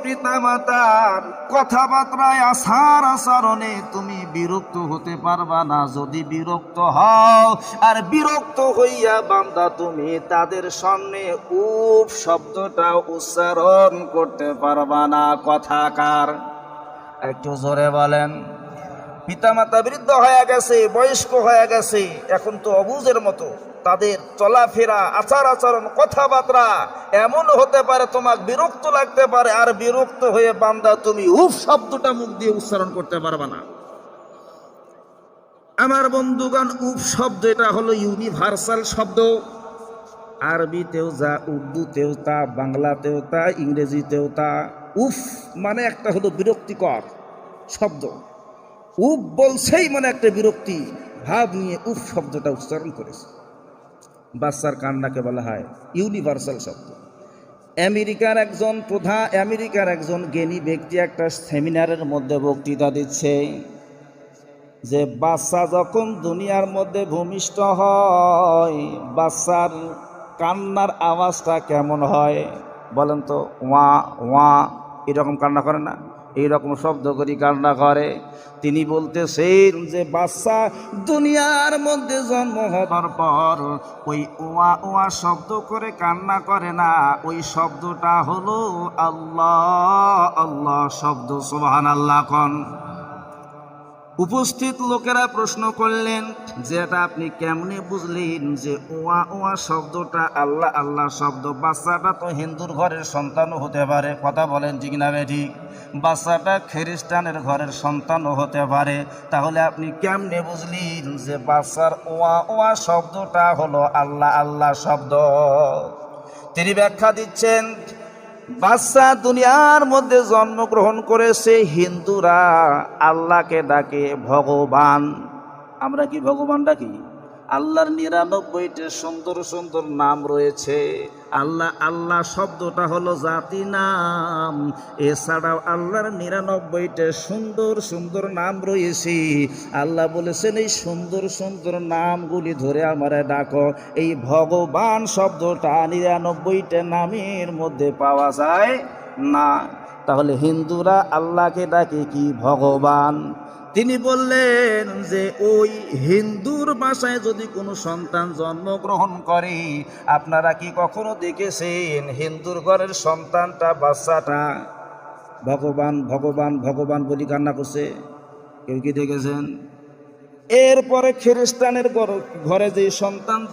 পিতামাতার কথাবার্তায় আচার আচরণে তুমি বিরক্ত হতে পারবা না। যদি বিরক্ত হও আর বিরক্ত হইয়া বান্দা তুমি তাদের সামনে উফ শব্দটা উচ্চারণ করতে পারবা না। কথাকার একটু জোরে বলেন। পিতামাতা বৃদ্ধ হয়ে গেছে, বয়স্ক হয়ে গেছে, এখন তো অবুঝের মতো। তাদের চলাফেরা, আচার আচরণ, কথাবার্তা এমন হতে পারে তোমার বিরক্ত লাগতে পারে, আর বিরক্ত হয়ে বান্দা তুমি উফ শব্দটা মুখ দিয়ে উচ্চারণ করতে পারবা না। আমার বন্ধুগণ, উফ শব্দ এটা হলো ইউনিভার্সাল শব্দ। আরবিতেও যা, উর্দুতেও তা, বাংলাতেও তা, ইংরেজিতেও তা। উফ মানে একটা হলো বিরক্তিকর শব্দ। উফ বলছেই মানে একটা বিরক্তি ভাব নিয়ে উফ শব্দটা উচ্চারণ করেছে। বাচ্চার কান্নাকে বলা হয় ইউনিভার্সাল শব্দ। আমেরিকার একজন জ্ঞানী ব্যক্তি একটা সেমিনারের মধ্যে বক্তৃতা দিচ্ছে যে বাচ্চা যখন দুনিয়ার মধ্যে ভূমিষ্ঠ হয়, বাচ্চার কান্নার আওয়াজটা কেমন হয় বলেন তো? ওয়া ওয়া এরকম কান্না করে না? এইরকম শব্দ করি কান্না করে। তিনি বলতেছেন যে বাচ্চা দুনিয়ার মধ্যে জন্ম হবার পর ওই ওয়া ওয়া শব্দ করে কান্না করে না, ওই শব্দটা হলো আল্লাহ আল্লাহ শব্দ। সুবহানাল্লাহ কোন। উপস্থিত লোকেরা প্রশ্ন করলেন যে এটা আপনি কেমনে বুঝলেন যে ওয়া ওয়া শব্দটা আল্লাহ আল্লাহ শব্দ? বাচ্চাটা তো হিন্দুর ঘরের সন্তানও হতে পারে, কথা বলেন ঠিক না ঠিক? বাচ্চাটা খ্রিস্টানের ঘরের সন্তানও হতে পারে, তাহলে আপনি কেমনে বুঝলেন যে বাচ্চার ওয়া ওয়া শব্দটা হলো আল্লাহ আল্লাহ শব্দ? তিনি ব্যাখ্যা দিচ্ছেন, বাচ্চা দুনিয়ার মধ্যে জন্মগ্রহণ করেছে, হিন্দুরা আল্লাহকে ডাকে ভগবান। আমরা কি ভগবান ডাকি? আল্লাহর ৯৯টা সুন্দর সুন্দর নাম রয়েছে। আল্লাহ আল্লাহ শব্দটা হলো জাতি নাম। এছাড়াও আল্লাহর ৯৯টা সুন্দর সুন্দর নাম রয়েছে। আল্লাহ বলেছেন এই সুন্দর সুন্দর নামগুলি ধরে আমারে ডাকো। এই ভগবান শব্দটা ৯৯টা নামের মধ্যে পাওয়া যায় না। তাহলে হিন্দুরা আল্লাহকে ডাকে কি? ভগবান। তিনি বললেন যে ওই হিন্দুর ভাষায় যদি কোনো সন্তান জন্মগ্রহণ করে, আপনারা কি কখনো দেখেছেন হিন্দুর ঘরের সন্তানটা, বাচ্চাটা ভগবান ভগবান ভগবান বলি কান্না করছে? কেউ কি দেখেছেন? এরপরে খ্রিস্টানের ঘরে যে সন্তান